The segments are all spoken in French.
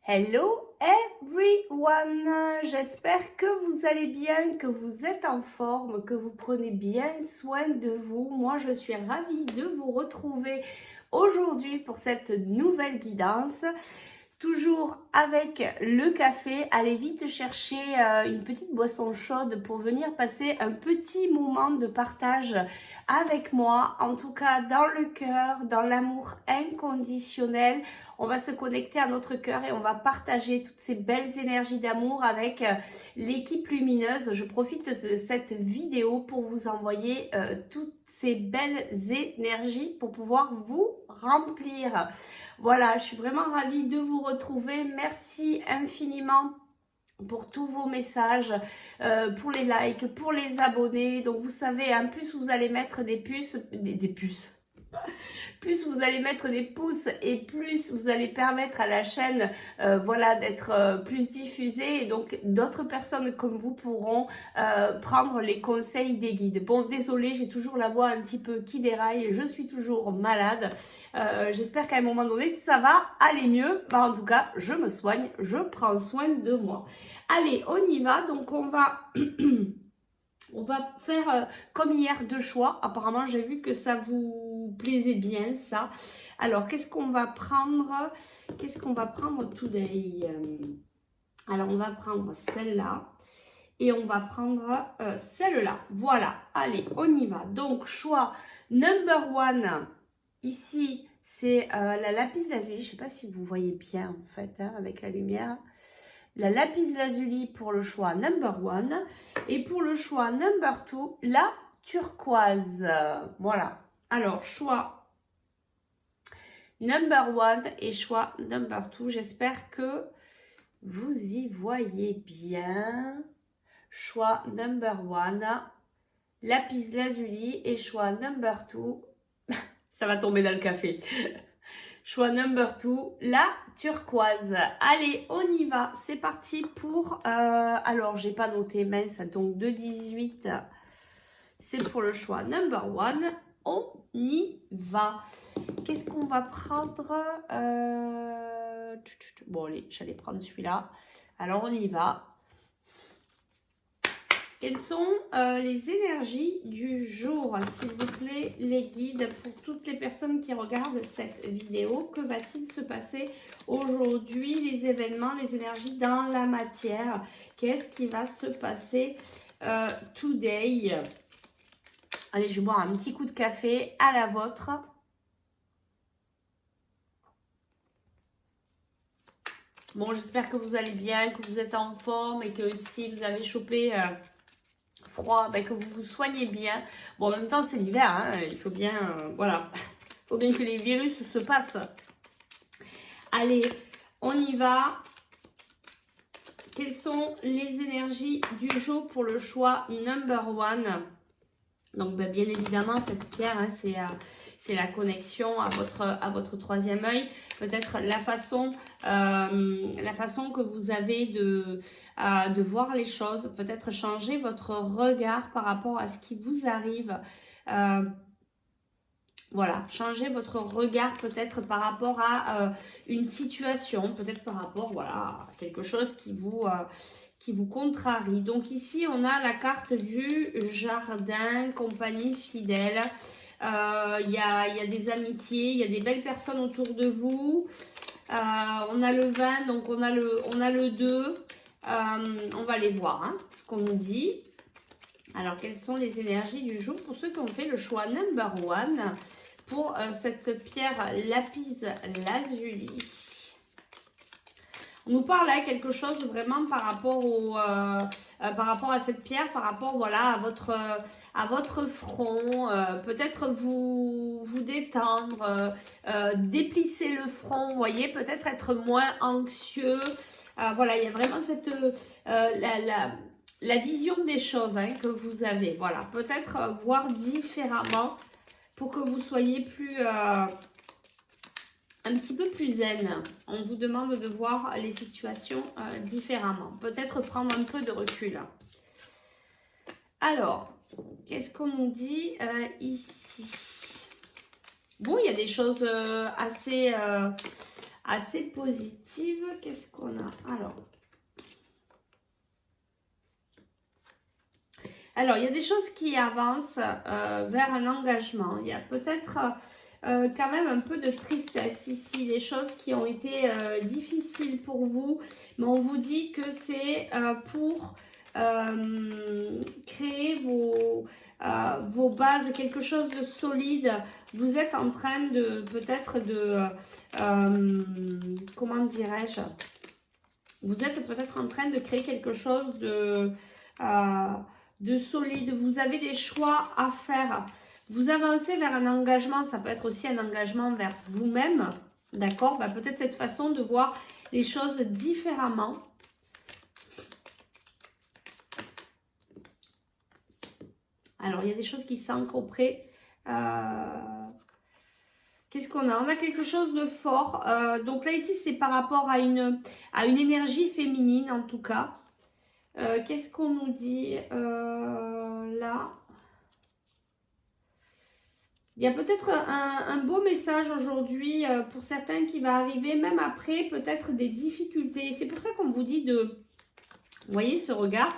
Hello everyone, j'espère que vous allez bien, que vous êtes en forme, que vous prenez bien soin de vous. Moi, je suis ravie de vous retrouver aujourd'hui pour cette nouvelle guidance. Toujours avec le café, allez vite chercher une petite boisson chaude pour venir passer un petit moment de partage avec moi, en tout cas dans le cœur, dans l'amour inconditionnel. On va se connecter à notre cœur et on va partager toutes ces belles énergies d'amour avec l'équipe lumineuse. Je profite de cette vidéo pour vous envoyer toutes ces belles énergies pour pouvoir vous remplir. Voilà, je suis vraiment ravie de vous retrouver. Merci infiniment pour tous vos messages, pour les likes, pour les abonnés. Donc vous savez, en plus vous allez mettre des puces, des puces. Plus vous allez mettre des pouces et plus vous allez permettre à la chaîne voilà, d'être plus diffusée et donc d'autres personnes comme vous pourront prendre les conseils des guides. Bon, désolée, j'ai toujours la voix un petit peu qui déraille, je suis toujours malade. J'espère qu'à un moment donné, ça va aller mieux. Bah, en tout cas, je me soigne, je prends soin de moi. Allez, on y va. Donc, on va... On va faire comme hier deux choix. Apparemment, j'ai vu que ça vous plaisait bien, ça. Alors, qu'est-ce qu'on va prendre? Qu'est-ce qu'on va prendre today? Alors, on va prendre celle-là. Et on va prendre celle-là. Voilà. Allez, on y va. Donc, choix number one. Ici, c'est la lapis lazuli. Je ne sais pas si vous voyez bien, en fait, hein, avec la lumière. La lapis lazuli pour le choix number one et pour le choix number two, la turquoise. Voilà. Alors, choix number one et choix number two. J'espère que vous y voyez bien. Choix number one, lapis lazuli et choix number two. Ça va tomber dans le café. Choix number two, la turquoise. Allez, on y va. C'est parti pour... alors, j'ai pas noté mince, donc 2,18. C'est pour le choix number one. On y va. Qu'est-ce qu'on va prendre Bon, allez, j'allais prendre celui-là. Alors, on y va. Quelles sont les énergies du jour, s'il vous plaît, les guides, pour toutes les personnes qui regardent cette vidéo? Que va-t-il se passer aujourd'hui? Les événements, les énergies dans la matière. Qu'est-ce qui va se passer today? Allez, je vais boire un petit coup de café à la vôtre. Bon, j'espère que vous allez bien, que vous êtes en forme et que si vous avez chopé... froid, ben que vous vous soignez bien. Bon, en même temps, c'est l'hiver, hein, il faut bien, voilà, il faut bien que les virus se passent. Allez, on y va. Quelles sont les énergies du jour pour le choix number one? Donc, ben, bien évidemment, cette pierre, hein, c'est la connexion à votre troisième œil. Peut-être la façon que vous avez de voir les choses. Peut-être changer votre regard par rapport à ce qui vous arrive. Voilà, changer votre regard peut-être par rapport à une situation. Peut-être par rapport voilà, à quelque chose qui vous contrarie. Donc ici, on a la carte du jardin, compagnie fidèle. Il y a des amitiés, il y a des belles personnes autour de vous. On a le 20, donc on a le 2. On va aller voir hein, ce qu'on nous dit. Alors, quelles sont les énergies du jour pour ceux qui ont fait le choix number one pour cette pierre lapis lazuli? On nous parle là quelque chose vraiment par rapport à cette pierre, par rapport voilà à votre front, peut-être vous détendre, déplisser le front, vous voyez, peut-être être moins anxieux. Voilà, il y a vraiment cette la vision des choses hein, que vous avez. Voilà, peut-être voir différemment pour que vous soyez plus un petit peu plus zen. On vous demande de voir les situations différemment. Peut-être prendre un peu de recul. Alors, qu'est-ce qu'on nous dit ici? Bon, il y a des choses assez assez positive. Qu'est-ce qu'on a? Alors, il y a des choses qui avancent vers un engagement. Il y a peut-être quand même un peu de tristesse ici, des choses qui ont été difficiles pour vous, mais on vous dit que c'est pour créer vos bases, quelque chose de solide. Vous êtes en train de peut-être comment dirais-je, vous êtes peut-être en train de créer quelque chose de solide. Vous avez des choix à faire. Vous avancez vers un engagement, ça peut être aussi un engagement vers vous-même, d'accord? Peut-être cette façon de voir les choses différemment. Alors, il y a des choses qui s'ancrent auprès. Qu'est-ce qu'on a? On a quelque chose de fort. Donc là, ici, c'est par rapport à une énergie féminine, en tout cas. Qu'est-ce qu'on nous dit là? Il y a peut-être un beau message aujourd'hui pour certains qui va arriver, même après peut-être des difficultés. C'est pour ça qu'on vous dit de, vous voyez ce regard,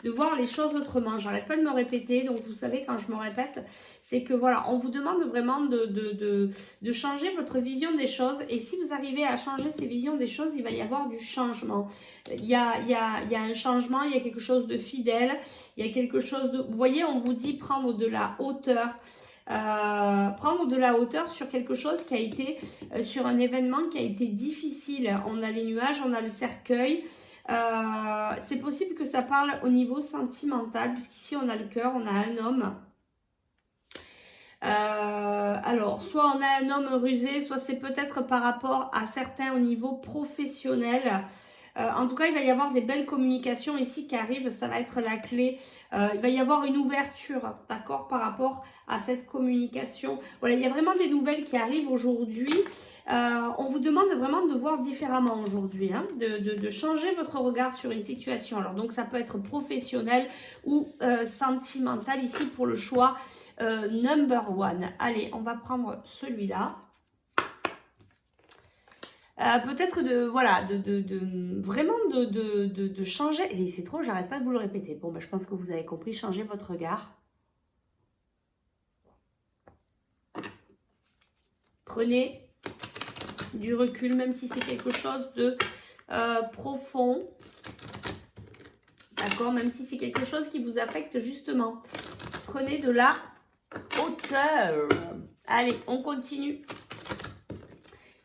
de voir les choses autrement. J'arrête pas de me répéter, donc vous savez quand je me répète, c'est que voilà, on vous demande vraiment de changer votre vision des choses. Et si vous arrivez à changer ces visions des choses, il va y avoir du changement. Il y a un changement, il y a quelque chose de fidèle, il y a quelque chose de... Vous voyez, on vous dit prendre de la hauteur. Prendre de la hauteur sur quelque chose qui a été, sur un événement qui a été difficile. On a les nuages, on a le cercueil. C'est possible que ça parle au niveau sentimental, puisqu'ici on a le cœur, on a un homme. Alors, soit on a un homme rusé, soit c'est peut-être par rapport à certains au niveau professionnel. En tout cas, il va y avoir des belles communications ici qui arrivent, ça va être la clé. Il va y avoir une ouverture, d'accord, par rapport à cette communication. Voilà, il y a vraiment des nouvelles qui arrivent aujourd'hui. On vous demande vraiment de voir différemment aujourd'hui, hein, de changer votre regard sur une situation. Alors, donc, ça peut être professionnel ou sentimental ici pour le choix number one. Allez, on va prendre celui-là. Peut-être vraiment de changer, et c'est trop, j'arrête pas de vous le répéter. Bon, je pense que vous avez compris, changer votre regard. Prenez du recul, même si c'est quelque chose de profond. D'accord? Même si c'est quelque chose qui vous affecte justement. Prenez de la hauteur. Allez, on continue.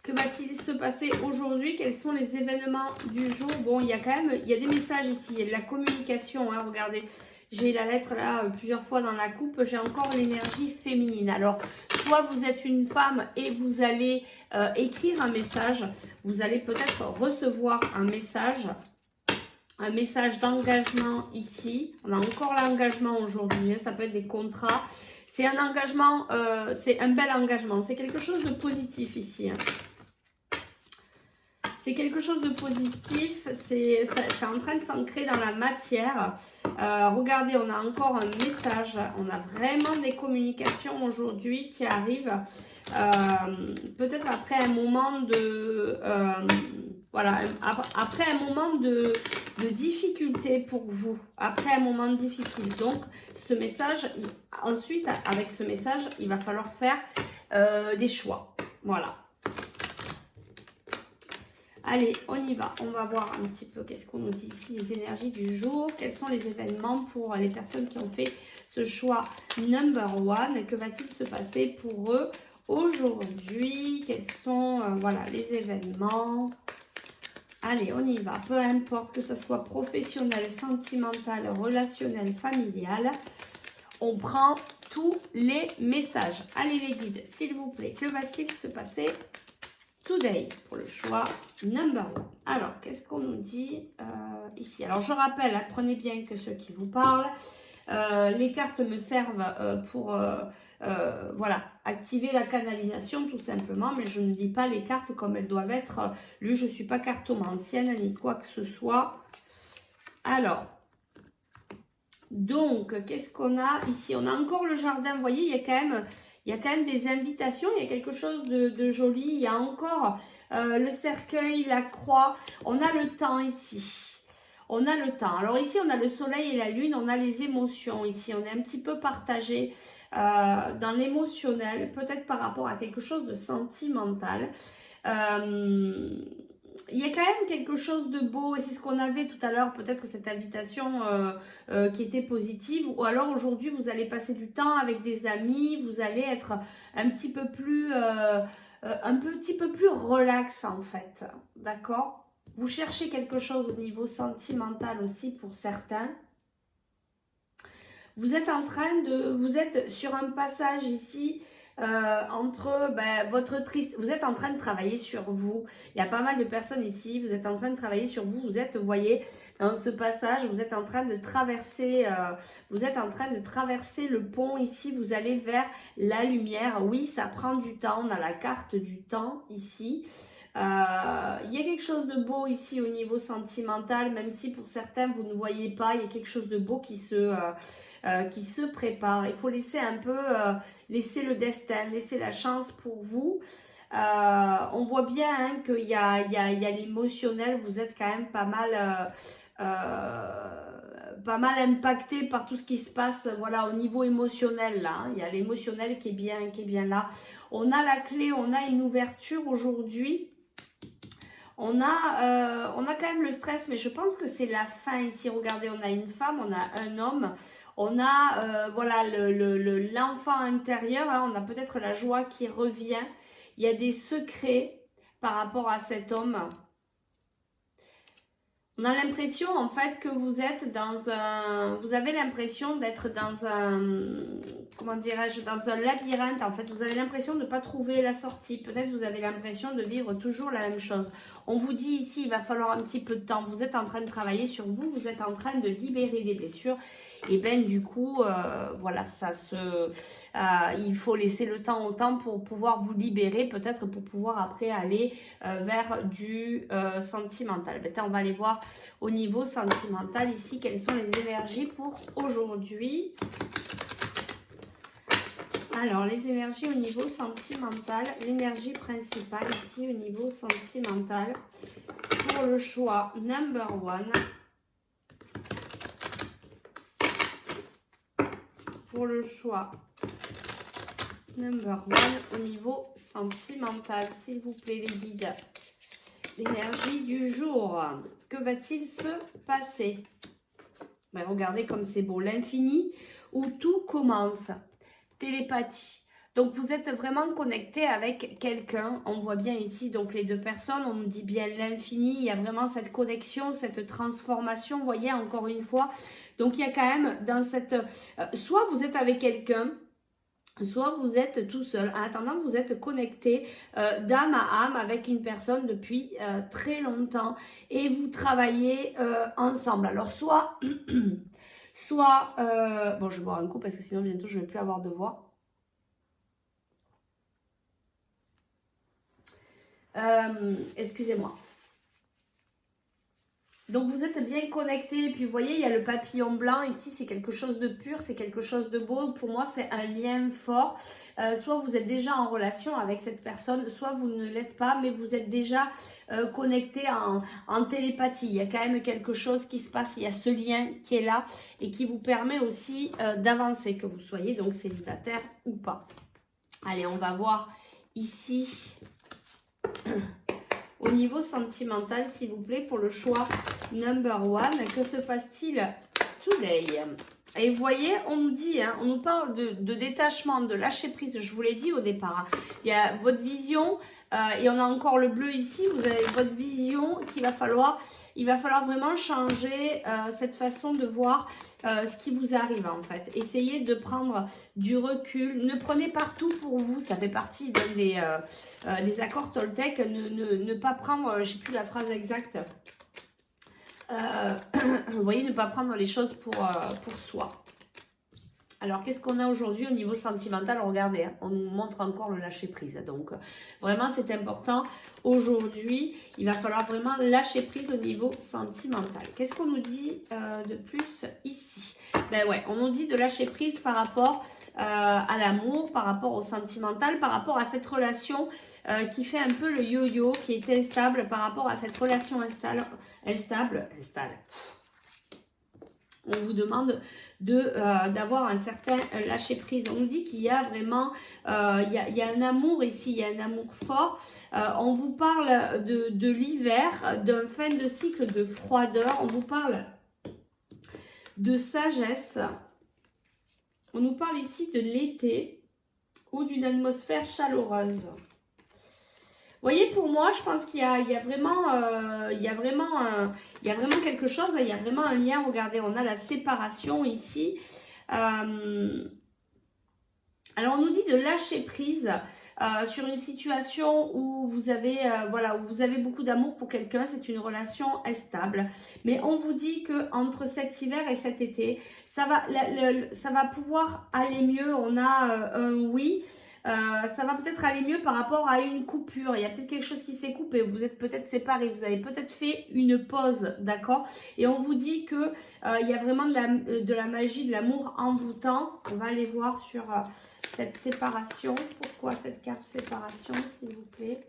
Que va-t-il se passer aujourd'hui? Quels sont les événements du jour? Bon, il y a quand même, il y a des messages ici, il y a de la communication, hein, regardez. J'ai la lettre là plusieurs fois dans la coupe, j'ai encore l'énergie féminine. Alors, soit vous êtes une femme et vous allez écrire un message, vous allez peut-être recevoir un message d'engagement ici. On a encore l'engagement aujourd'hui, hein, ça peut être des contrats. C'est un engagement, c'est un bel engagement, c'est quelque chose de positif ici. Hein. C'est quelque chose de positif, c'est en train de s'ancrer dans la matière. Regardez, on a encore un message, on a vraiment des communications aujourd'hui qui arrivent. Peut-être après un moment de... voilà, après un moment de difficulté pour vous, après un moment difficile. Donc, ce message, ensuite, avec ce message, il va falloir faire des choix. Voilà. Allez, on y va. On va voir un petit peu qu'est-ce qu'on nous dit ici, les énergies du jour. Quels sont les événements pour les personnes qui ont fait ce choix number one? Que va-t-il se passer pour eux aujourd'hui? Quels sont voilà, les événements? Allez, on y va. Peu importe que ce soit professionnel, sentimental, relationnel, familial. On prend tous les messages. Allez les guides, s'il vous plaît. Que va-t-il se passer today pour le choix number one? Alors, qu'est-ce qu'on nous dit ici? Alors, je rappelle, hein, prenez bien que ceux qui vous parlent. Les cartes me servent pour voilà, activer la canalisation tout simplement, mais je ne lis pas les cartes comme elles doivent être lues. Je ne suis pas cartomancienne ni quoi que ce soit. Alors, donc, qu'est-ce qu'on a ici? On a encore le jardin. Vous voyez, il y a quand même... Il y a quand même des invitations, il y a quelque chose de joli. Il y a encore le cercueil, la croix. On a le temps ici. On a le temps. Alors ici, on a le soleil et la lune. On a les émotions ici. On est un petit peu partagé dans l'émotionnel. Peut-être par rapport à quelque chose de sentimental. Il y a quand même quelque chose de beau et c'est ce qu'on avait tout à l'heure, peut-être cette invitation qui était positive, ou alors aujourd'hui vous allez passer du temps avec des amis, vous allez être un petit peu plus relax en fait, d'accord? Vous cherchez quelque chose au niveau sentimental aussi pour certains. Vous êtes vous êtes sur un passage ici entre votre triste, vous êtes en train de travailler sur vous. Il y a pas mal de personnes ici, vous êtes en train de travailler sur vous. Vous êtes, vous voyez, dans ce passage, vous êtes en train de traverser, le pont ici. Vous allez vers la lumière. Oui, ça prend du temps. On a la carte du temps ici. Il y a quelque chose de beau ici au niveau sentimental, même si pour certains vous ne voyez pas, il y a quelque chose de beau qui se prépare. Il faut laisser un peu, laisser le destin, laisser la chance pour vous. On voit bien hein, qu'il y a l'émotionnel, vous êtes quand même pas mal impacté par tout ce qui se passe voilà, au niveau émotionnel là. Il y a l'émotionnel qui est bien là. On a la clé, on a une ouverture aujourd'hui. On a quand même le stress, mais je pense que c'est la fin ici. Regardez, on a une femme, on a un homme, on a voilà l'enfant intérieur, hein, on a peut-être la joie qui revient. Il y a des secrets par rapport à cet homme. On a l'impression en fait que vous êtes vous avez l'impression d'être dans comment dirais-je, dans un labyrinthe en fait. Vous avez l'impression de ne pas trouver la sortie. Peut-être vous avez l'impression de vivre toujours la même chose. On vous dit ici, il va falloir un petit peu de temps. Vous êtes en train de travailler sur vous, vous êtes en train de libérer des blessures. Et ben du coup, voilà, il faut laisser le temps au temps pour pouvoir vous libérer, peut-être pour pouvoir après aller vers du sentimental. On va aller voir au niveau sentimental ici, quelles sont les énergies pour aujourd'hui. Alors, les énergies au niveau sentimental, l'énergie principale ici au niveau sentimental pour le choix number 1. Pour le choix number 1 au niveau sentimental, s'il vous plaît les guides. L'énergie du jour, que va-t-il se passer? Regardez comme c'est beau, l'infini où tout commence. Télépathie. Donc vous êtes vraiment connecté avec quelqu'un. On voit bien ici donc les deux personnes. On nous dit bien l'infini. Il y a vraiment cette connexion, cette transformation. Vous voyez encore une fois. Donc il y a quand même dans cette... soit vous êtes avec quelqu'un, soit vous êtes tout seul. En attendant, vous êtes connecté d'âme à âme avec une personne depuis très longtemps. Et vous travaillez ensemble. Alors soit... bon, je vais boire un coup parce que sinon bientôt je ne vais plus avoir de voix. Excusez-moi. Donc vous êtes bien connecté. Et puis vous voyez, il y a le papillon blanc. Ici, c'est quelque chose de pur, c'est quelque chose de beau. Pour moi, c'est un lien fort. Soit vous êtes déjà en relation avec cette personne, soit vous ne l'êtes pas, mais vous êtes déjà connecté en télépathie. Il y a quand même quelque chose qui se passe. Il y a ce lien qui est là et qui vous permet aussi d'avancer, que vous soyez donc célibataire ou pas. Allez, on va voir ici... Au niveau sentimental, s'il vous plaît, pour le choix number 1, que se passe-t-il today? Et vous voyez, on nous dit, hein, on nous parle de détachement, de lâcher prise, je vous l'ai dit au départ. Hein. Il y a votre vision, et on a encore le bleu ici, vous avez votre vision qu'il va falloir, il va falloir vraiment changer cette façon de voir ce qui vous arrive en fait. Essayez de prendre du recul, ne prenez pas tout pour vous, ça fait partie des accords Toltec, ne pas prendre, je ne sais plus la phrase exacte, vous voyez, ne pas prendre les choses pour soi. Alors, qu'est-ce qu'on a aujourd'hui au niveau sentimental? Regardez, hein, on nous montre encore le lâcher-prise. Donc, vraiment, c'est important. Aujourd'hui, il va falloir vraiment lâcher prise au niveau sentimental. Qu'est-ce qu'on nous dit de plus ici? Ben ouais, on nous dit de lâcher prise par rapport à l'amour, par rapport au sentimental, par rapport à cette relation qui fait un peu le yo-yo, qui est instable, par rapport à cette relation instable. On vous demande d'avoir un certain lâcher-prise. On nous dit qu'il y a vraiment, il y a un amour ici, il y a un amour fort. On vous parle de l'hiver, d'un fin de cycle de froideur. On vous parle de sagesse. On nous parle ici de l'été ou d'une atmosphère chaleureuse. Vous voyez, pour moi, je pense qu'il y a vraiment quelque chose, il y a vraiment un lien. Regardez, on a la séparation ici. Alors, on nous dit de lâcher prise sur une situation où vous avez, où vous avez beaucoup d'amour pour quelqu'un. C'est une relation stable. Mais on vous dit que entre cet hiver et cet été, ça va pouvoir aller mieux. On a un oui. Ça va peut-être aller mieux par rapport à une coupure. Il y a peut-être quelque chose qui s'est coupé. Vous êtes peut-être séparés. Vous avez peut-être fait une pause, d'accord? Et on vous dit que il y a vraiment de la magie, de l'amour envoûtant. On va aller voir sur cette séparation. Pourquoi cette carte séparation, s'il vous plaît?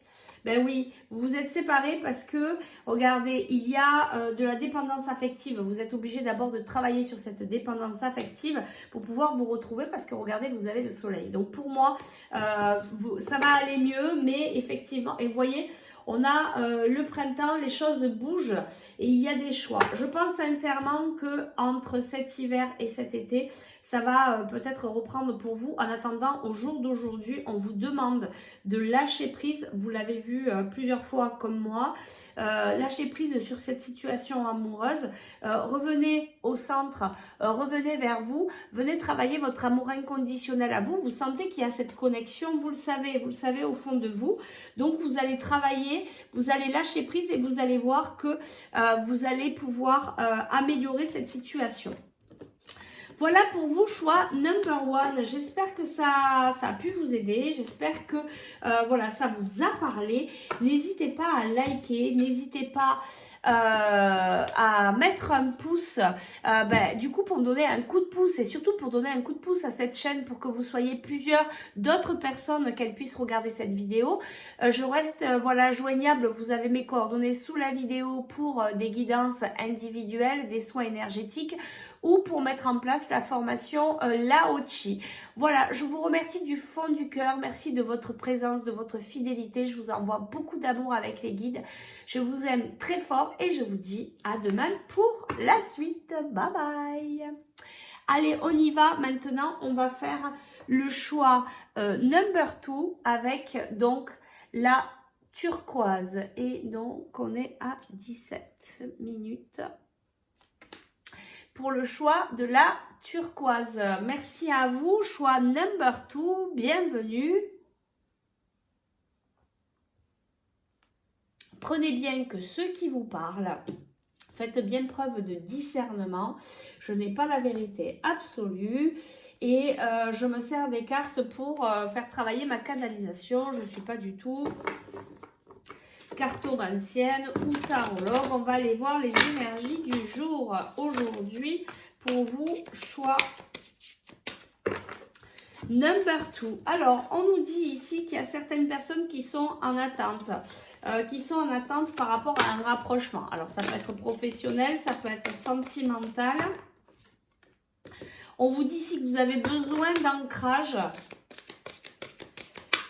Ben oui, vous vous êtes séparés parce que, regardez, il y a de la dépendance affective. Vous êtes obligé d'abord de travailler sur cette dépendance affective pour pouvoir vous retrouver parce que, regardez, vous avez le soleil. Donc, pour moi, ça va aller mieux, mais effectivement, et vous voyez, on a le printemps, les choses bougent et il y a des choix. Je pense sincèrement que entre cet hiver et cet été, ça va peut-être reprendre pour vous. En attendant, au jour d'aujourd'hui, on vous demande de lâcher prise. Vous l'avez vu plusieurs fois comme moi. Lâcher prise sur cette situation amoureuse. Revenez au centre, revenez vers vous. Venez travailler votre amour inconditionnel à vous. Vous sentez qu'il y a cette connexion, vous le savez au fond de vous. Donc, vous allez travailler, vous allez lâcher prise et vous allez voir que vous allez pouvoir améliorer cette situation. Voilà pour vous, choix number one. J'espère que ça a pu vous aider. J'espère que ça vous a parlé. N'hésitez pas à liker. N'hésitez pas à mettre un pouce. Du coup, pour me donner un coup de pouce et surtout pour donner un coup de pouce à cette chaîne pour que vous soyez plusieurs d'autres personnes qu'elles puissent regarder cette vidéo. Je reste joignable. Vous avez mes coordonnées sous la vidéo pour des guidances individuelles, des soins énergétiques ou pour mettre en place la formation Lao Chi. Voilà, je vous remercie du fond du cœur. Merci de votre présence, de votre fidélité. Je vous envoie beaucoup d'amour avec les guides. Je vous aime très fort et je vous dis à demain pour la suite. Bye bye. Allez, on y va. Maintenant, on va faire le choix number 2 avec donc la turquoise. Et donc, on est à 17 minutes. Pour le choix de la turquoise. Merci à vous. Choix number 2. Bienvenue. Prenez bien que ceux qui vous parlent, faites bien preuve de discernement. Je n'ai pas la vérité absolue. Et je me sers des cartes pour faire travailler ma canalisation. Je ne suis pas du tout cartomancienne ou tarologue. On va aller voir les énergies du jour aujourd'hui pour vous, choix number 2. Alors, on nous dit ici qu'il y a certaines personnes qui sont en attente. Par rapport à un rapprochement. Alors, ça peut être professionnel, ça peut être sentimental. On vous dit ici que vous avez besoin d'ancrage.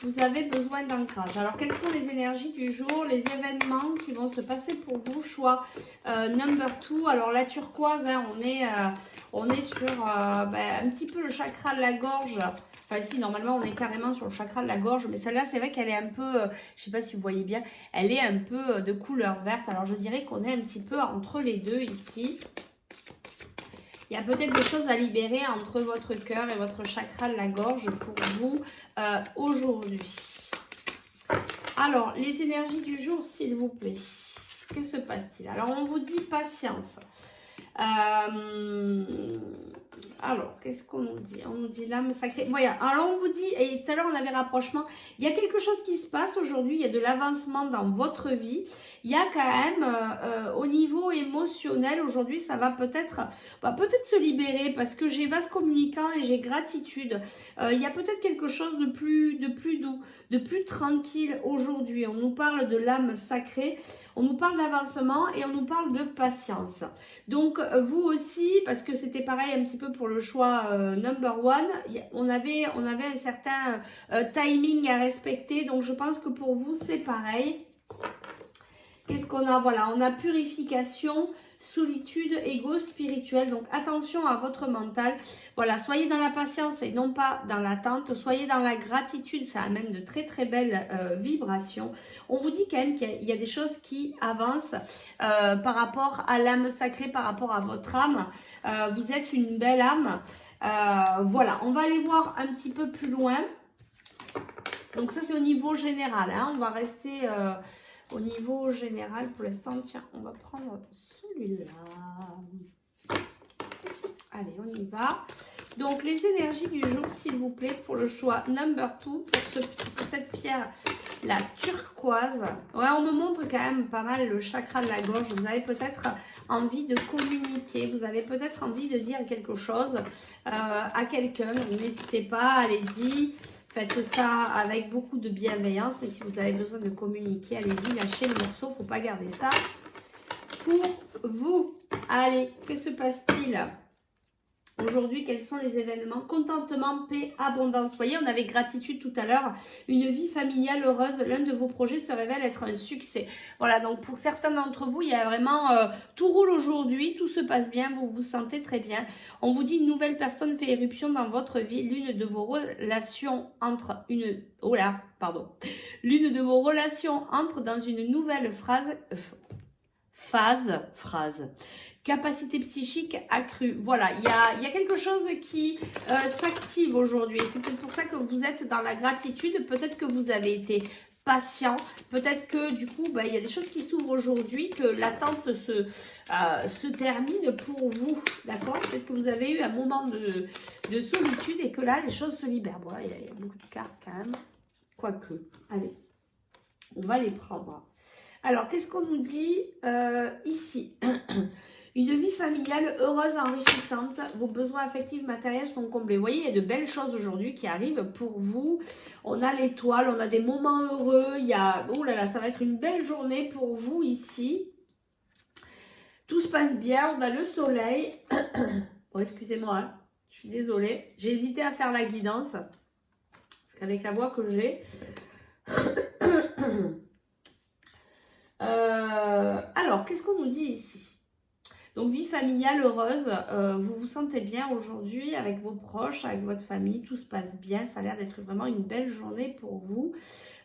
Vous avez besoin d'ancrage. Alors, quelles sont les énergies du jour, les événements qui vont se passer pour vous? Choix number 2. Alors, la turquoise, hein, on est sur un petit peu le chakra de la gorge. Enfin, si, normalement, on est carrément sur le chakra de la gorge. Mais celle-là, c'est vrai qu'elle est un peu, je ne sais pas si vous voyez bien, elle est un peu de couleur verte. Alors, je dirais qu'on est un petit peu entre les deux ici. Il y a peut-être des choses à libérer entre votre cœur et votre chakra de la gorge pour vous aujourd'hui. Alors, les énergies du jour, s'il vous plaît. Que se passe-t-il? Alors, on vous dit patience. Alors, qu'est-ce qu'on nous dit? On nous dit l'âme sacrée. Voilà, alors on vous dit, et tout à l'heure on avait rapprochement, il y a quelque chose qui se passe aujourd'hui, il y a de l'avancement dans votre vie. Il y a quand même, au niveau émotionnel, aujourd'hui, ça va peut-être se libérer parce que j'ai vase communicant et j'ai gratitude. Il y a peut-être quelque chose de plus doux, de plus tranquille aujourd'hui. On nous parle de l'âme sacrée, on nous parle d'avancement et on nous parle de patience. Donc, vous aussi, parce que c'était pareil un petit peu pour le choix number one, on avait un certain timing à respecter, donc je pense que pour vous c'est pareil. Qu'est-ce qu'on a? Voilà, on a purification, solitude, ego spirituel. Donc attention à votre mental. Voilà, soyez dans la patience et non pas dans l'attente. Soyez dans la gratitude, ça amène de très très belles vibrations. On vous dit quand même qu'il y a des choses qui avancent par rapport à l'âme sacrée, par rapport à votre âme. Vous êtes une belle âme. Voilà, on va aller voir un petit peu plus loin. Donc ça c'est au niveau général, hein. On va rester au niveau général pour l'instant. Tiens, on va prendre celui-là. Allez, on y va. Donc les énergies du jour, s'il vous plaît, pour le choix number 2, pour cette pierre, la turquoise. Ouais, on me montre quand même pas mal le chakra de la gorge. Vous avez peut-être envie de communiquer, vous avez peut-être envie de dire quelque chose à quelqu'un. N'hésitez pas, allez-y. Faites ça avec beaucoup de bienveillance, mais si vous avez besoin de communiquer, allez-y, lâchez le morceau, il ne faut pas garder ça pour vous. Allez, que se passe-t-il aujourd'hui? Quels sont les événements? Contentement, paix, abondance. Vous voyez, on avait gratitude tout à l'heure. Une vie familiale heureuse. L'un de vos projets se révèle être un succès. Voilà, donc pour certains d'entre vous, il y a vraiment tout roule aujourd'hui, tout se passe bien, vous vous sentez très bien. On vous dit une nouvelle personne fait éruption dans votre vie. L'une de vos relations entre L'une de vos relations entre dans une nouvelle phase. Capacité psychique accrue. Voilà, il y a quelque chose qui s'active aujourd'hui. C'est peut-être pour ça que vous êtes dans la gratitude. Peut-être que vous avez été patient. Peut-être que du coup, il y a des choses qui s'ouvrent aujourd'hui, que l'attente se termine pour vous. D'accord? Peut-être que vous avez eu un moment de solitude et que là, les choses se libèrent. Voilà, il y a beaucoup de cartes quand même. Quoique. Allez, on va les prendre. Alors, qu'est-ce qu'on nous dit ici? Une vie familiale heureuse, enrichissante. Vos besoins affectifs, matériels sont comblés. Vous voyez, il y a de belles choses aujourd'hui qui arrivent pour vous. On a l'étoile, on a des moments heureux. Il y a... Oh là là, ça va être une belle journée pour vous ici. Tout se passe bien. On a le soleil. Oh, excusez-moi, hein. Je suis désolée. J'ai hésité à faire la guidance. Parce qu'avec la voix que j'ai... Alors, qu'est-ce qu'on nous dit ici? Donc, vie familiale heureuse, vous vous sentez bien aujourd'hui avec vos proches, avec votre famille, tout se passe bien, ça a l'air d'être vraiment une belle journée pour vous.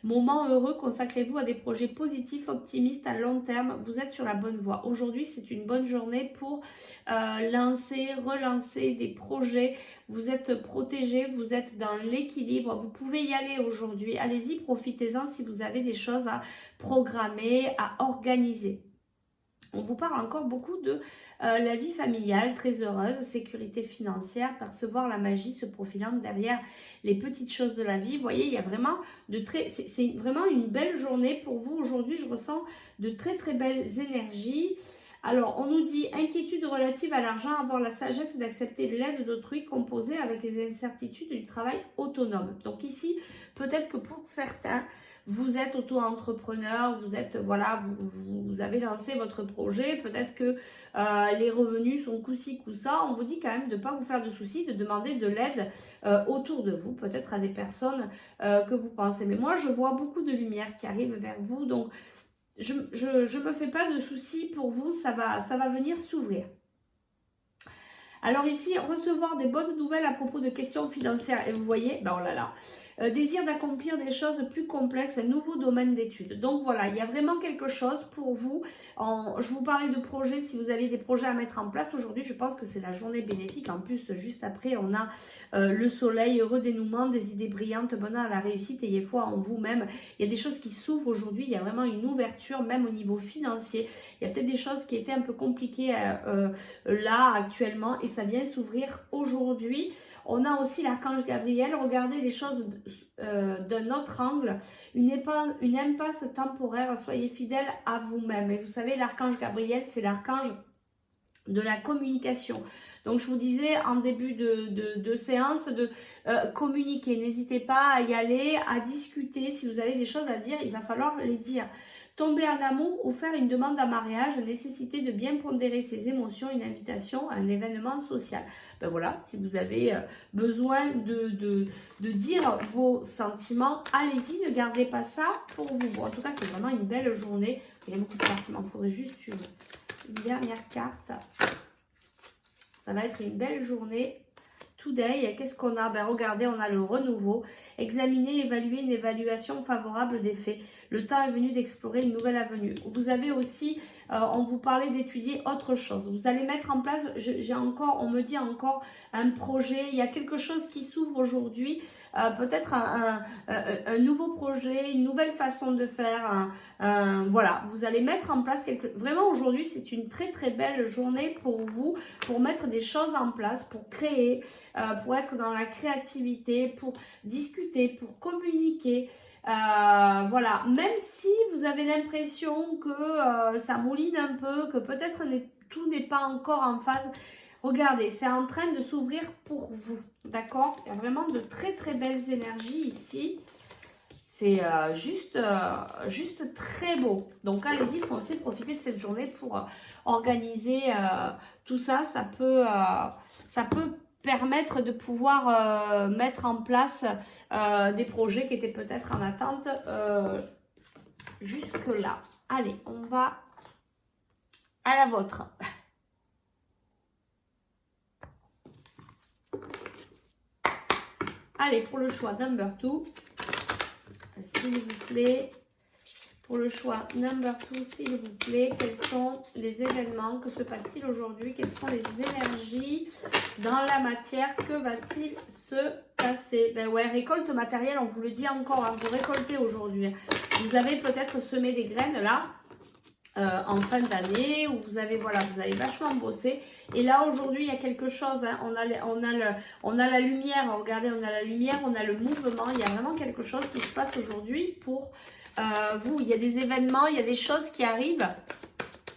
Moment heureux, consacrez-vous à des projets positifs, optimistes à long terme, vous êtes sur la bonne voie. Aujourd'hui, c'est une bonne journée pour relancer des projets, vous êtes protégé, vous êtes dans l'équilibre, vous pouvez y aller aujourd'hui. Allez-y, profitez-en si vous avez des choses à programmer, à organiser. On vous parle encore beaucoup de la vie familiale, très heureuse, sécurité financière, percevoir la magie se profilant derrière les petites choses de la vie. Vous voyez, il y a vraiment c'est vraiment une belle journée pour vous. Aujourd'hui, je ressens de très très belles énergies. Alors, on nous dit inquiétude relative à l'argent, avoir la sagesse d'accepter l'aide d'autrui composée avec les incertitudes du travail autonome. Donc ici, peut-être que pour certains, vous êtes auto-entrepreneur, vous êtes, voilà, vous avez lancé votre projet, peut-être que les revenus sont coup-ci, coup-ça. On vous dit quand même de ne pas vous faire de soucis, de demander de l'aide autour de vous, peut-être à des personnes que vous pensez. Mais moi, je vois beaucoup de lumière qui arrive vers vous, donc je me fais pas de soucis pour vous, ça va venir s'ouvrir. Alors ici, recevoir des bonnes nouvelles à propos de questions financières. Et vous voyez, ben oh là là, désir d'accomplir des choses plus complexes, un nouveau domaine d'études. Donc voilà, il y a vraiment quelque chose pour vous. Je vous parlais de projets, si vous avez des projets à mettre en place aujourd'hui, je pense que c'est la journée bénéfique. En plus, juste après, on a le soleil, heureux dénouement, des idées brillantes, bonheur à la réussite, ayez foi en vous-même. Il y a des choses qui s'ouvrent aujourd'hui, il y a vraiment une ouverture, même au niveau financier. Il y a peut-être des choses qui étaient un peu compliquées là, actuellement, et et ça vient s'ouvrir aujourd'hui. On a aussi l'archange Gabriel. Regardez les choses d'un autre angle. Une impasse temporaire. Soyez fidèle à vous-même. Et vous savez, l'archange Gabriel, c'est l'archange de la communication. Donc, je vous disais en début de séance de communiquer. N'hésitez pas à y aller, à discuter. Si vous avez des choses à dire, il va falloir les dire. Tomber en amour ou faire une demande en mariage, nécessité de bien pondérer ses émotions, une invitation à un événement social. Ben voilà, si vous avez besoin de dire vos sentiments, allez-y, ne gardez pas ça pour vous. Bon, en tout cas, c'est vraiment une belle journée. Il y a beaucoup de cartes, il m'en faudrait juste une dernière carte. Ça va être une belle journée. Today, qu'est-ce qu'on a? Ben regardez, on a le renouveau. Examiner, évaluer une évaluation favorable des faits. Le temps est venu d'explorer une nouvelle avenue. Vous avez aussi, on vous parlait d'étudier autre chose. Vous allez mettre en place, on me dit encore un projet. Il y a quelque chose qui s'ouvre aujourd'hui. Peut-être un nouveau projet, une nouvelle façon de faire. Voilà, vous allez mettre en place Vraiment aujourd'hui, c'est une très très belle journée pour vous, pour mettre des choses en place, pour créer, pour être dans la créativité, pour discuter, pour communiquer. Voilà, même si vous avez l'impression que ça mouline un peu, que peut-être tout n'est pas encore en phase, regardez, c'est en train de s'ouvrir pour vous, d'accord? Il y a vraiment de très très belles énergies ici. C'est juste très beau. Donc allez-y, foncez, profitez de cette journée pour organiser tout ça. Ça peut permettre de pouvoir mettre en place des projets qui étaient peut-être en attente jusque-là. Allez, on va à la vôtre. Allez, pour le choix number 2, s'il vous plaît. Pour le choix number 2, s'il vous plaît, quels sont les événements? Que se passe-t-il aujourd'hui? Quelles sont les énergies dans la matière? Que va-t-il se passer? Ben ouais, récolte matérielle, on vous le dit encore, hein, vous récoltez aujourd'hui. Vous avez peut-être semé des graines là, en fin d'année, où vous avez vachement bossé. Et là, aujourd'hui, il y a quelque chose, hein, on a la lumière, regardez, on a la lumière, on a le mouvement, il y a vraiment quelque chose qui se passe aujourd'hui pour vous. Il y a des événements, il y a des choses qui arrivent,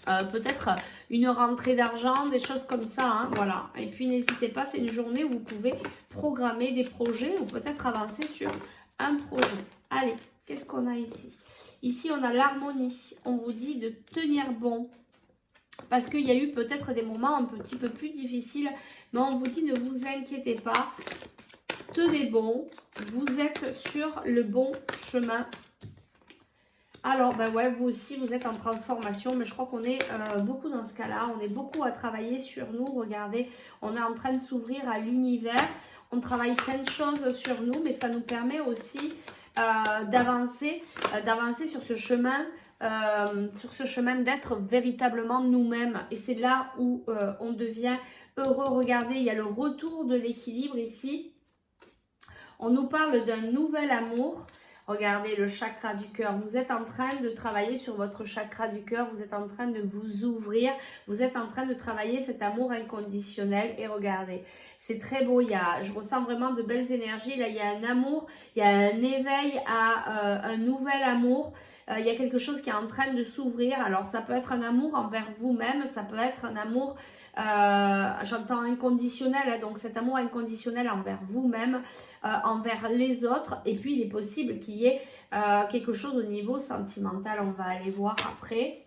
peut-être une rentrée d'argent, des choses comme ça, hein, voilà. Et puis, n'hésitez pas, c'est une journée où vous pouvez programmer des projets ou peut-être avancer sur un projet. Allez, qu'est-ce qu'on a ici? Ici, on a l'harmonie. On vous dit de tenir bon. Parce qu'il y a eu peut-être des moments un petit peu plus difficiles. Mais on vous dit ne vous inquiétez pas. Tenez bon. Vous êtes sur le bon chemin. Alors, ben ouais, vous aussi, vous êtes en transformation. Mais je crois qu'on est beaucoup dans ce cas-là. On est beaucoup à travailler sur nous. Regardez, on est en train de s'ouvrir à l'univers. On travaille plein de choses sur nous. Mais ça nous permet aussi d'avancer sur ce chemin d'être véritablement nous-mêmes. Et c'est là où on devient heureux. Regardez, il y a le retour de l'équilibre ici. On nous parle d'un nouvel amour. Regardez le chakra du cœur. Vous êtes en train de travailler sur votre chakra du cœur. Vous êtes en train de vous ouvrir. Vous êtes en train de travailler cet amour inconditionnel. Et regardez, c'est très beau. Je ressens vraiment de belles énergies. Là, il y a un amour. Il y a un éveil à un nouvel amour. Il y a quelque chose qui est en train de s'ouvrir. Alors, ça peut être un amour envers vous-même. Ça peut être un amour, j'entends inconditionnel. Hein, donc, cet amour inconditionnel envers vous-même, envers les autres. Et puis, il est possible qu'il y ait quelque chose au niveau sentimental. On va aller voir après.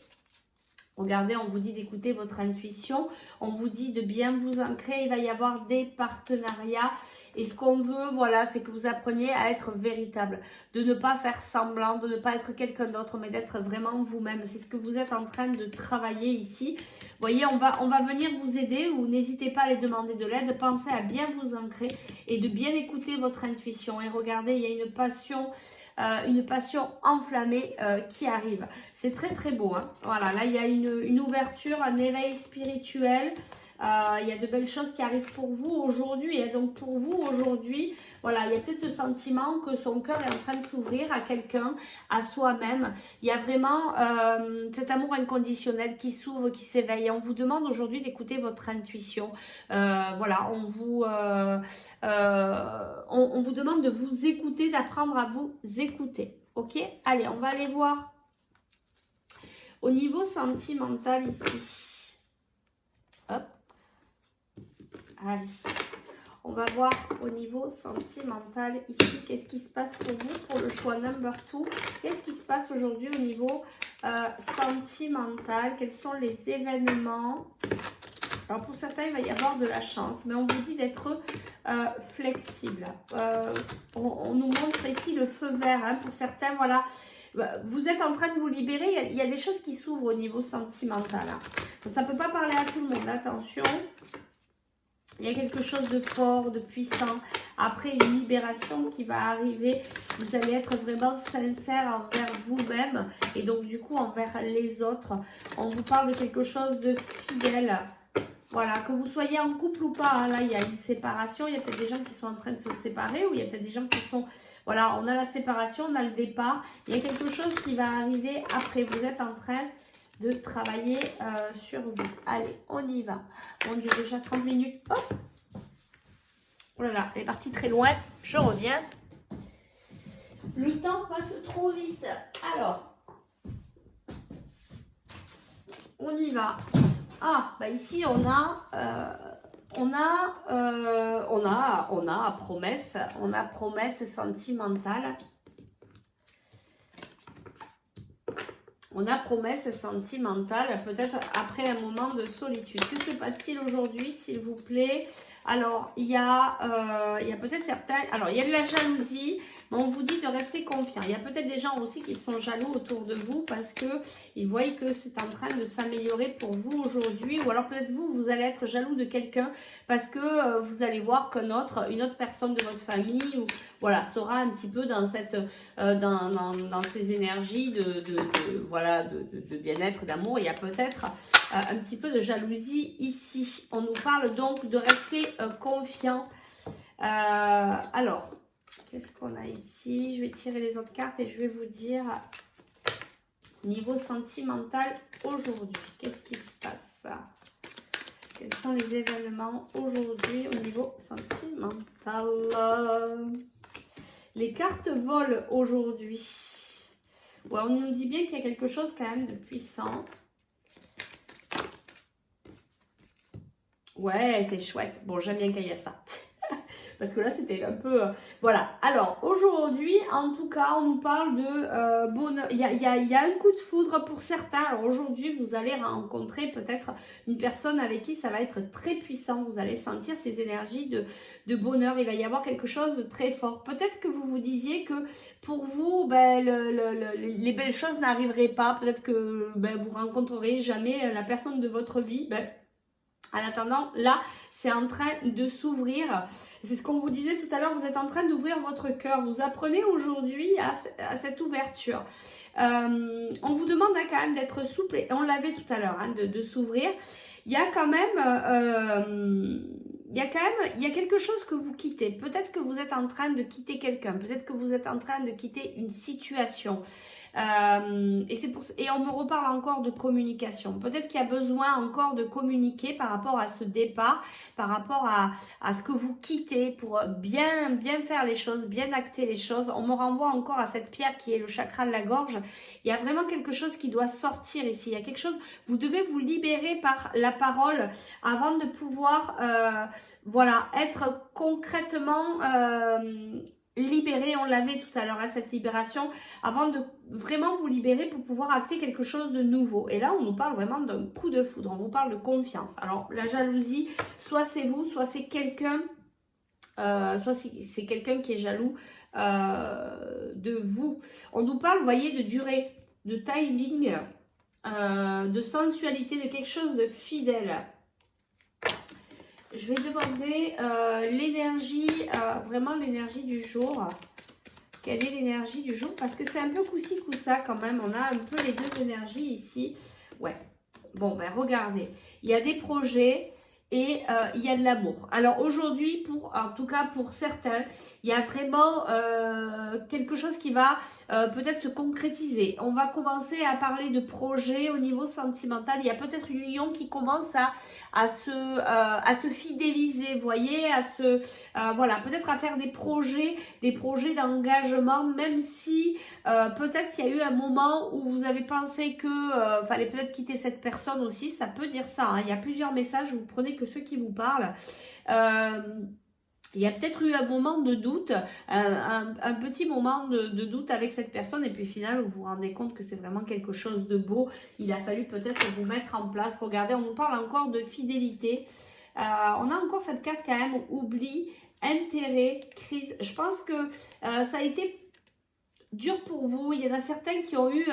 Regardez, on vous dit d'écouter votre intuition. On vous dit de bien vous ancrer. Il va y avoir des partenariats. Et ce qu'on veut, voilà, c'est que vous appreniez à être véritable. De ne pas faire semblant, de ne pas être quelqu'un d'autre, mais d'être vraiment vous-même. C'est ce que vous êtes en train de travailler ici. Vous voyez, on va venir vous aider ou n'hésitez pas à aller demander de l'aide. Pensez à bien vous ancrer et de bien écouter votre intuition. Et regardez, il y a une passion enflammée qui arrive. C'est très très beau, hein. Voilà, là il y a une ouverture, un éveil spirituel. Il y a de belles choses qui arrivent pour vous aujourd'hui. Et donc pour vous aujourd'hui, voilà, il y a peut-être ce sentiment que son cœur est en train de s'ouvrir à quelqu'un, à soi-même. Il y a vraiment cet amour inconditionnel qui s'ouvre, qui s'éveille. On vous demande aujourd'hui d'écouter votre intuition. Voilà, on vous demande de vous écouter, d'apprendre à vous écouter. Ok? Allez, on va aller voir au niveau sentimental ici. Hop. Allez. On va voir au niveau sentimental ici, qu'est-ce qui se passe pour vous pour le choix number 2. Qu'est-ce qui se passe aujourd'hui au niveau sentimental? Quels sont les événements? Alors pour certains, il va y avoir de la chance, mais on vous dit d'être flexible. On nous montre ici le feu vert. Hein, pour certains, voilà, vous êtes en train de vous libérer. Il y a des choses qui s'ouvrent au niveau sentimental. Hein. Donc, ça ne peut pas parler à tout le monde, attention. Il y a quelque chose de fort, de puissant. Après une libération qui va arriver, vous allez être vraiment sincère envers vous-même et donc du coup envers les autres. On vous parle de quelque chose de fidèle. Voilà, que vous soyez en couple ou pas, hein, là il y a une séparation, il y a peut-être des gens qui sont en train de se séparer ou il y a peut-être des gens qui sont... Voilà, on a la séparation, on a le départ. Il y a quelque chose qui va arriver après. Vous êtes en train de travailler sur vous. Allez, on y va. Mon Dieu, déjà 30 minutes. Hop. Oh là là, elle est partie très loin. Je reviens. Le temps passe trop vite. Alors, on y va. Ah, bah ici on a promesse. On a promesse sentimentale. On a promesse sentimentale, peut-être après un moment de solitude. Que se passe-t-il aujourd'hui, s'il vous plaît? Alors, il y a peut-être certains... Alors, il y a de la jalousie, mais on vous dit de rester confiant. Il y a peut-être des gens aussi qui sont jaloux autour de vous parce qu'ils voient que c'est en train de s'améliorer pour vous aujourd'hui. Ou alors peut-être vous allez être jaloux de quelqu'un parce que vous allez voir une autre personne de votre famille ou voilà, sera un petit peu dans cette dans ces énergies de bien-être, d'amour. Il y a peut-être un petit peu de jalousie ici. On nous parle donc de rester confiant. Alors, qu'est-ce qu'on a ici? Je vais tirer les autres cartes et je vais vous dire niveau sentimental aujourd'hui. Qu'est-ce qui se passe? Quels sont les événements aujourd'hui au niveau sentimental? Les cartes volent aujourd'hui. Ouais, on nous dit bien qu'il y a quelque chose quand même de puissant. Ouais, c'est chouette. Bon, j'aime bien qu'il y ait ça. Parce que là, c'était un peu... voilà. Alors, aujourd'hui, en tout cas, on nous parle de bonheur. Il y a un coup de foudre pour certains. Alors, aujourd'hui, vous allez rencontrer peut-être une personne avec qui ça va être très puissant. Vous allez sentir ces énergies de bonheur. Il va y avoir quelque chose de très fort. Peut-être que vous vous disiez que pour vous, ben, les belles choses n'arriveraient pas. Peut-être que ben, vous rencontrerez jamais la personne de votre vie. Ben, en attendant, là, c'est en train de s'ouvrir. C'est ce qu'on vous disait tout à l'heure, vous êtes en train d'ouvrir votre cœur. Vous apprenez aujourd'hui à cette ouverture. On vous demande hein, quand même d'être souple, et on l'avait tout à l'heure, hein, de s'ouvrir. Il y a quand même... il y a quelque chose que vous quittez. Peut-être que vous êtes en train de quitter quelqu'un. Peut-être que vous êtes en train de quitter une situation. Et on me reparle encore de communication. Peut-être qu'il y a besoin encore de communiquer par rapport à ce départ, par rapport à ce que vous quittez pour bien faire les choses, bien acter les choses. On me renvoie encore à cette pierre qui est le chakra de la gorge. Il y a vraiment quelque chose qui doit sortir ici. Il y a quelque chose, vous devez vous libérer par la parole avant de pouvoir voilà, être concrètement libéré. On l'avait tout à l'heure à cette libération, avant de vraiment vous libérer pour pouvoir acter quelque chose de nouveau. Et là, on nous parle vraiment d'un coup de foudre. On vous parle de confiance. Alors, la jalousie, soit c'est vous, soit c'est quelqu'un, soit c'est quelqu'un qui est jaloux de vous. On nous parle, vous voyez, de durée, de timing, de sensualité, de quelque chose de fidèle. Je vais demander l'énergie, vraiment l'énergie du jour. Quelle est l'énergie du jour? Parce que c'est un peu coup-ci, coup-ça quand même. On a un peu les deux énergies ici. Ouais. Bon, ben regardez. Il y a des projets, et il y a de l'amour. Alors aujourd'hui, en tout cas pour certains, il y a vraiment quelque chose qui va peut-être se concrétiser. On va commencer à parler de projets au niveau sentimental. Il y a peut-être une union qui commence à se fidéliser, vous voyez, voilà, peut-être à faire des projets d'engagement, même si peut-être il y a eu un moment où vous avez pensé que fallait peut-être quitter cette personne aussi. Ça peut dire ça, hein. Il y a plusieurs messages, vous prenez que ceux qui vous parlent. Il y a peut-être eu un moment de doute, un petit moment de doute avec cette personne, et puis au final, vous vous rendez compte que c'est vraiment quelque chose de beau. Il a fallu peut-être vous mettre en place. Regardez, on nous parle encore de fidélité. On a encore cette carte quand même, oubli, intérêt, crise. Je pense que ça a été dur pour vous. Il y en a certains qui ont eu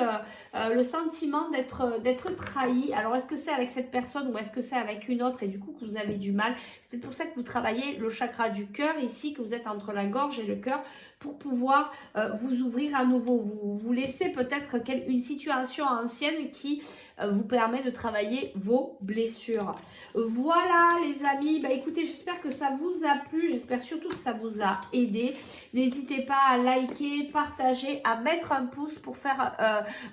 le sentiment d'être trahis. Alors, est-ce que c'est avec cette personne ou est-ce que c'est avec une autre et du coup que vous avez du mal? C'est peut-être pour ça que vous travaillez le chakra du cœur ici, que vous êtes entre la gorge et le cœur pour pouvoir vous ouvrir à nouveau. Vous laissez peut-être une situation ancienne qui vous permet de travailler vos blessures. Voilà les amis, bah écoutez, j'espère que ça vous a plu, j'espère surtout que ça vous a aidé. N'hésitez pas à liker, partager, à mettre un pouce pour faire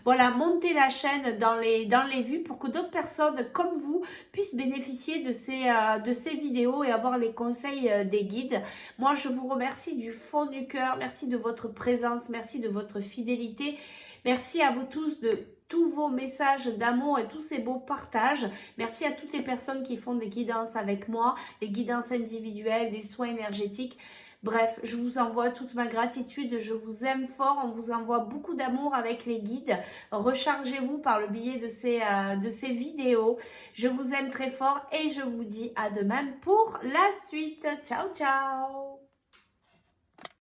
voilà, monter la chaîne dans les vues pour que d'autres personnes comme vous puissent bénéficier de ces vidéos et avoir les conseils des guides. Moi, je vous remercie du fond du cœur, merci de votre présence, merci de votre fidélité. Merci à vous tous de tous vos messages d'amour et tous ces beaux partages. Merci à toutes les personnes qui font des guidances avec moi, des guidances individuelles, des soins énergétiques. Bref, je vous envoie toute ma gratitude, je vous aime fort, on vous envoie beaucoup d'amour avec les guides. Rechargez-vous par le biais de ces vidéos. Je vous aime très fort et je vous dis à demain pour la suite. Ciao, ciao!